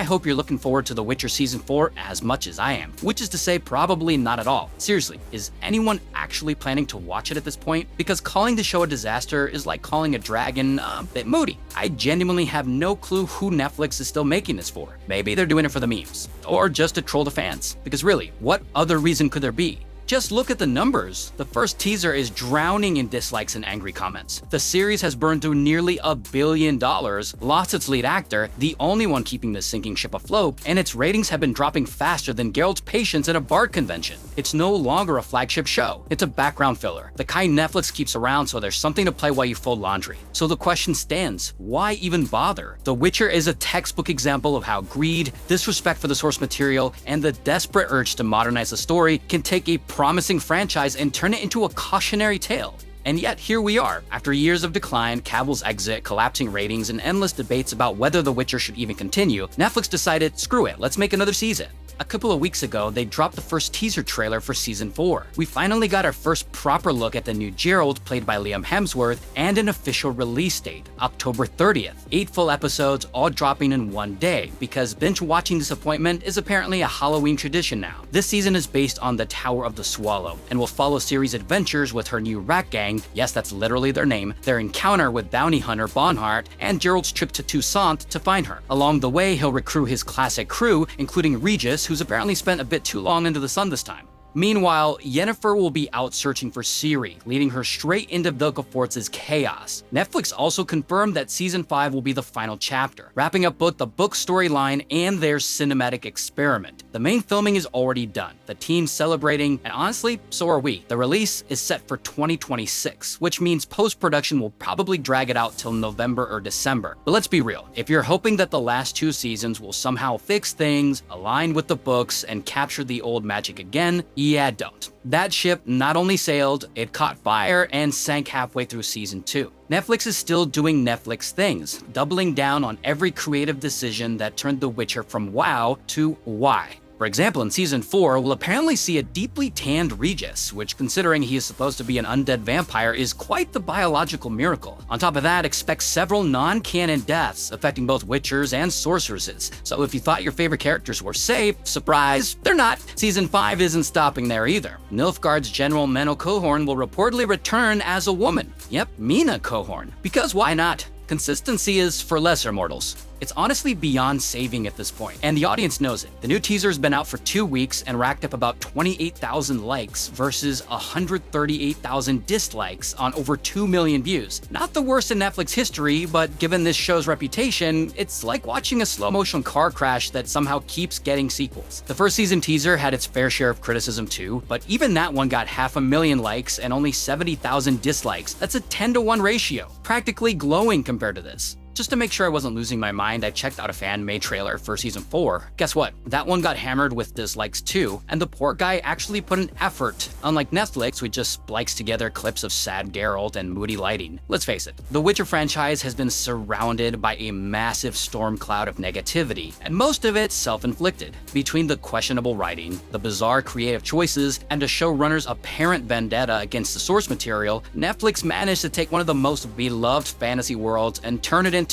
I hope you're looking forward to The Witcher Season 4 as much as I am, which is to say probably not at all. Seriously, is anyone actually planning to watch it at this point? Because calling the show a disaster is like calling a dragon a bit moody. I genuinely have no clue who Netflix is still making this for. Maybe they're doing it for the memes, or just to troll the fans. Because really, what other reason could there be? Just look at the numbers. The first teaser is drowning in dislikes and angry comments. The series has burned through nearly $1 billion, lost its lead actor, the only one keeping the sinking ship afloat, and its ratings have been dropping faster than Geralt's patience at a Bard convention. It's no longer a flagship show. It's a background filler, the kind Netflix keeps around so there's something to play while you fold laundry. So the question stands, why even bother? The Witcher is a textbook example of how greed, disrespect for the source material, and the desperate urge to modernize the story can take a promising franchise and turn it into a cautionary tale. And yet here we are. After years of decline, Cavill's exit, collapsing ratings, and endless debates about whether The Witcher should even continue, Netflix decided, screw it, let's make another season. A couple of weeks ago, they dropped the first teaser trailer for Season 4. We finally got our first proper look at the new Geralt, played by Liam Hemsworth, and an official release date, October 30th. 8 full episodes, all dropping in one day, because binge-watching disappointment is apparently a Halloween tradition now. This season is based on the Tower of the Swallow, and will follow Ciri's adventures with her new rat gang, yes, that's literally their name, their encounter with bounty hunter Bonhart, and Geralt's trip to Toussaint to find her. Along the way, he'll recruit his classic crew, including Regis, who's apparently spent a bit too long into the sun this time. Meanwhile, Yennefer will be out searching for Ciri, leading her straight into Vilgefortz's chaos. Netflix also confirmed that Season 5 will be the final chapter, wrapping up both the book storyline and their cinematic experiment. The main filming is already done, the team's celebrating, and honestly, so are we. The release is set for 2026, which means post-production will probably drag it out till November or December. But let's be real, if you're hoping that the last 2 seasons will somehow fix things, align with the books, and capture the old magic again, yeah, don't. That ship not only sailed, it caught fire and sank halfway through Season 2. Netflix is still doing Netflix things, doubling down on every creative decision that turned The Witcher from wow to why. For example, in Season 4, we'll apparently see a deeply tanned Regis, which, considering he is supposed to be an undead vampire, is quite the biological miracle. On top of that, expect several non-canon deaths affecting both Witchers and sorceresses. So if you thought your favorite characters were safe, surprise, they're not. Season 5 isn't stopping there either. Nilfgaard's General Menno Cohorn will reportedly return as a woman. Yep, Mina Cohorn. Because why not? Consistency is for lesser mortals. It's honestly beyond saving at this point, and the audience knows it. The new teaser's been out for 2 weeks and racked up about 28,000 likes versus 138,000 dislikes on over 2 million views. Not the worst in Netflix history, but given this show's reputation, it's like watching a slow-motion car crash that somehow keeps getting sequels. The first season teaser had its fair share of criticism too, but even that one got 500,000 likes and only 70,000 dislikes. That's a 10-to-1 ratio, practically glowing compared to this. Just to make sure I wasn't losing my mind, I checked out a fan-made trailer for Season 4. Guess what? That one got hammered with dislikes too, and the poor guy actually put an effort. Unlike Netflix, which just spliced together clips of sad Geralt and moody lighting. Let's face it, the Witcher franchise has been surrounded by a massive storm cloud of negativity, and most of it self-inflicted. Between the questionable writing, the bizarre creative choices, and a showrunner's apparent vendetta against the source material, Netflix managed to take one of the most beloved fantasy worlds and turn it into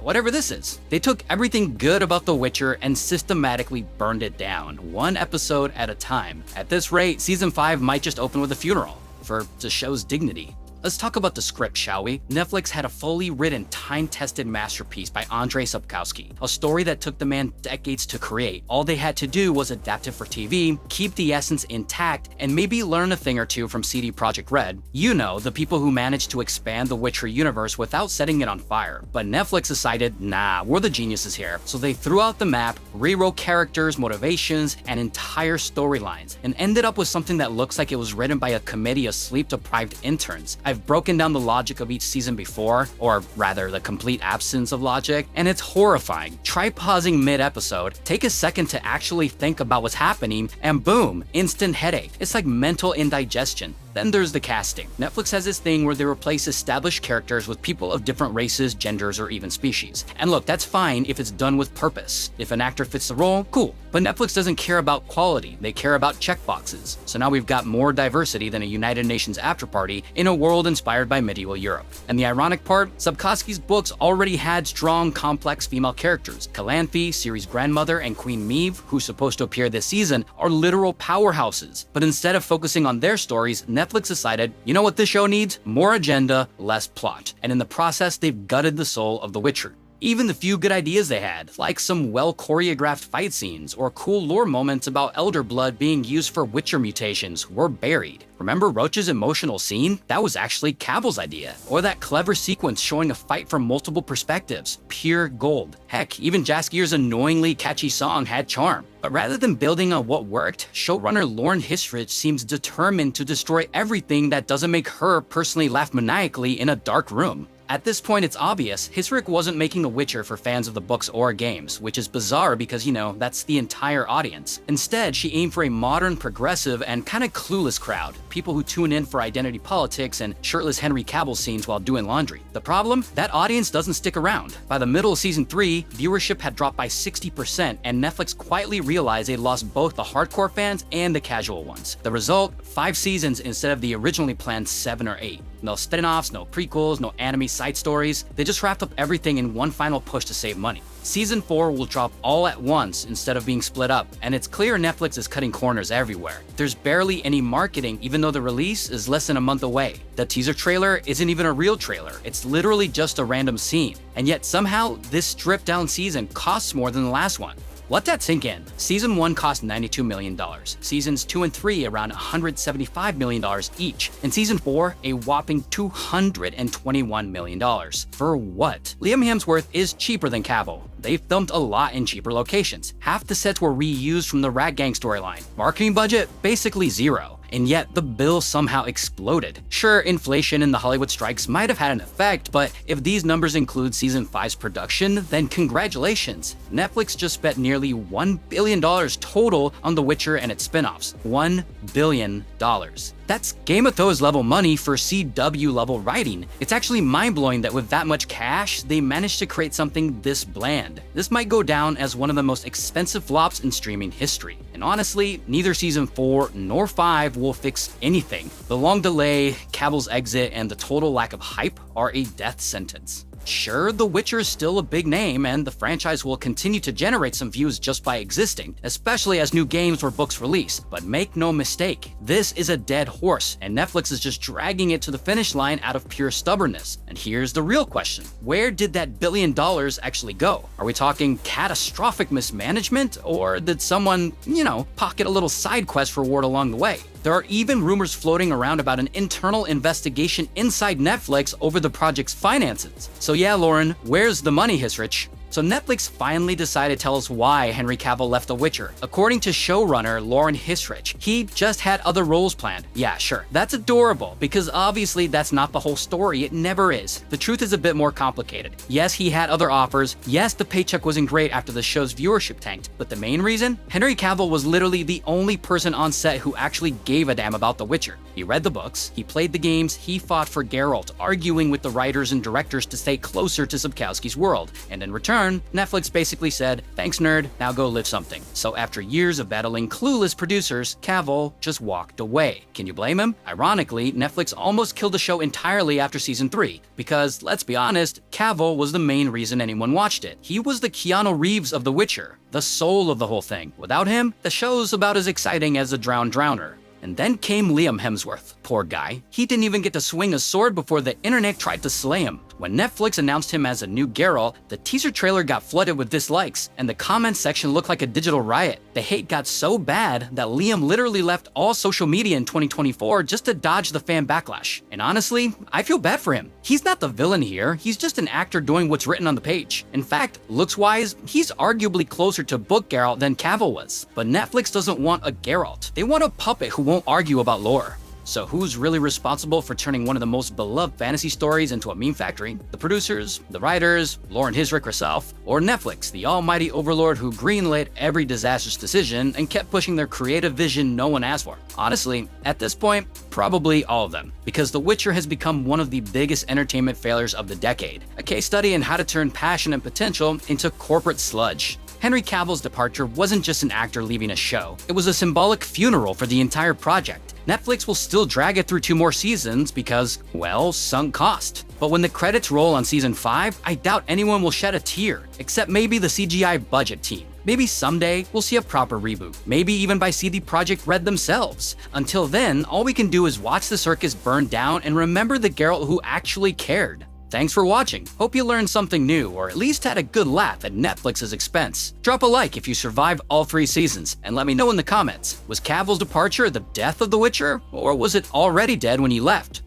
whatever this is. They took everything good about The Witcher and systematically burned it down, 1 episode at a time. At this rate, Season 5 might just open with a funeral for the show's dignity. Let's talk about the script, shall we? Netflix had a fully written, time-tested masterpiece by Andrzej Sapkowski, a story that took the man decades to create. All they had to do was adapt it for TV, keep the essence intact, and maybe learn a thing or two from CD Projekt Red. You know, the people who managed to expand the Witcher universe without setting it on fire. But Netflix decided, nah, we're the geniuses here. So they threw out the map, rewrote characters, motivations, and entire storylines, and ended up with something that looks like it was written by a committee of sleep-deprived interns. I've broken down the logic of each season before, or rather the complete absence of logic, and it's horrifying. Try pausing mid-episode, take a second to actually think about what's happening, and boom, instant headache. It's like mental indigestion. Then there's the casting. Netflix has this thing where they replace established characters with people of different races, genders, or even species. And look, that's fine if it's done with purpose. If an actor fits the role, cool. But Netflix doesn't care about quality, they care about checkboxes. So now we've got more diversity than a United Nations afterparty in a world inspired by medieval Europe. And the ironic part, Sapkowski's books already had strong, complex female characters. Calanthe, Ciri's grandmother, and Queen Maeve, who's supposed to appear this season, are literal powerhouses. But instead of focusing on their stories, Netflix decided, you know what this show needs? More agenda, less plot. And in the process, they've gutted the soul of The Witcher. Even the few good ideas they had, like some well-choreographed fight scenes or cool lore moments about elder blood being used for Witcher mutations, were buried. Remember Roach's emotional scene? That was actually Cavill's idea. Or that clever sequence showing a fight from multiple perspectives. Pure gold. Heck, even Jaskier's annoyingly catchy song had charm. But rather than building on what worked, showrunner Lauren Hissrich seems determined to destroy everything that doesn't make her personally laugh maniacally in a dark room. At this point, it's obvious Hissrich wasn't making The Witcher for fans of the books or games, which is bizarre because, that's the entire audience. Instead, she aimed for a modern, progressive, and kinda clueless crowd, people who tune in for identity politics and shirtless Henry Cavill scenes while doing laundry. The problem? That audience doesn't stick around. By the middle of season 3, viewership had dropped by 60%, and Netflix quietly realized they lost both the hardcore fans and the casual ones. The result? 5 seasons instead of the originally planned 7 or 8. No spin-offs, no prequels, no anime side stories. They just wrapped up everything in one final push to save money. Season 4 will drop all at once instead of being split up, and it's clear Netflix is cutting corners everywhere. There's barely any marketing even though the release is less than a month away. The teaser trailer isn't even a real trailer, it's literally just a random scene. And yet somehow, this stripped down season costs more than the last one. Let that sink in. Season 1 cost $92 million. Seasons 2 and 3 around $175 million each. And Season 4, a whopping $221 million. For what? Liam Hemsworth is cheaper than Cavill. They filmed a lot in cheaper locations. Half the sets were reused from the Rat Gang storyline. Marketing budget? Basically zero. And yet, the bill somehow exploded. Sure, inflation and the Hollywood strikes might have had an effect, but if these numbers include Season 5's production, then congratulations. Netflix just spent nearly $1 billion total on The Witcher and its spin-offs. $1 billion. That's Game of Thrones level money for CW level writing. It's actually mind-blowing that with that much cash, they managed to create something this bland. This might go down as one of the most expensive flops in streaming history. And honestly, neither Season 4 nor 5 will fix anything. The long delay, Cavill's exit, and the total lack of hype are a death sentence. Sure, The Witcher is still a big name, and the franchise will continue to generate some views just by existing, especially as new games or books release. But make no mistake, this is a dead horse, and Netflix is just dragging it to the finish line out of pure stubbornness. And here's the real question. Where did that $1 billion actually go? Are we talking catastrophic mismanagement, or did someone, pocket a little side quest reward along the way? There are even rumors floating around about an internal investigation inside Netflix over the project's finances. So yeah, Lauren, where's the money, Hissrich? So Netflix finally decided to tell us why Henry Cavill left The Witcher. According to showrunner Lauren Hissrich, he just had other roles planned. Yeah, sure, that's adorable, because obviously that's not the whole story, it never is. The truth is a bit more complicated. Yes, he had other offers, yes, the paycheck wasn't great after the show's viewership tanked, but the main reason? Henry Cavill was literally the only person on set who actually gave a damn about The Witcher. He read the books, he played the games, he fought for Geralt, arguing with the writers and directors to stay closer to Sapkowski's world, and in return, Netflix basically said, thanks nerd, now go live something. So after years of battling clueless producers, Cavill just walked away. Can you blame him? Ironically, Netflix almost killed the show entirely after season 3, because let's be honest, Cavill was the main reason anyone watched it. He was the Keanu Reeves of The Witcher, the soul of the whole thing. Without him, the show's about as exciting as a drowned drowner. And then came Liam Hemsworth. Poor guy. He didn't even get to swing a sword before the internet tried to slay him. When Netflix announced him as a new Geralt, the teaser trailer got flooded with dislikes, and the comments section looked like a digital riot. The hate got so bad that Liam literally left all social media in 2024 just to dodge the fan backlash. And honestly, I feel bad for him. He's not the villain here, he's just an actor doing what's written on the page. In fact, looks-wise, he's arguably closer to book Geralt than Cavill was. But Netflix doesn't want a Geralt. They want a puppet who won't argue about lore. So who's really responsible for turning one of the most beloved fantasy stories into a meme factory? The producers, the writers, Lauren Hisrick herself, or Netflix, the almighty overlord who greenlit every disastrous decision and kept pushing their creative vision no one asked for? Honestly, at this point, probably all of them, because The Witcher has become one of the biggest entertainment failures of the decade, a case study in how to turn passion and potential into corporate sludge. Henry Cavill's departure wasn't just an actor leaving a show, it was a symbolic funeral for the entire project. Netflix will still drag it through 2 more seasons because, well, sunk cost. But when the credits roll on season 5, I doubt anyone will shed a tear, except maybe the CGI budget team. Maybe someday we'll see a proper reboot, maybe even by CD Projekt Red themselves. Until then, all we can do is watch the circus burn down and remember the Geralt who actually cared. Thanks for watching. Hope you learned something new, or at least had a good laugh at Netflix's expense. Drop a like if you survived all 3 seasons, and let me know in the comments, was Cavill's departure the death of The Witcher, or was it already dead when he left?